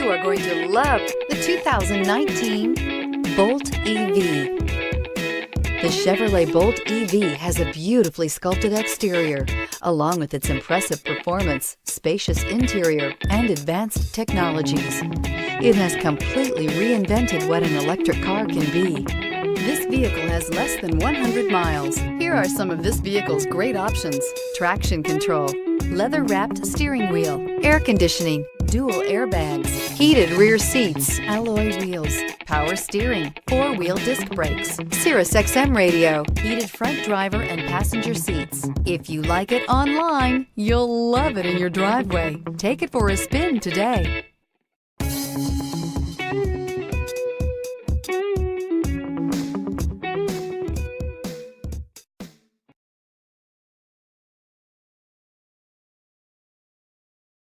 You are going to love the 2019 Bolt EV. The Chevrolet Bolt EV has a beautifully sculpted exterior, along with its impressive performance, spacious interior, and advanced technologies. It has completely reinvented what an electric car can be. This vehicle has less than 100 miles. Here are some of this vehicle's great options: traction control, leather-wrapped steering wheel, air conditioning, dual airbags, heated rear seats, alloy wheels, power steering, four-wheel disc brakes, Sirius XM radio, heated front driver and passenger seats. If you like it online, you'll love it in your driveway. Take it for a spin today.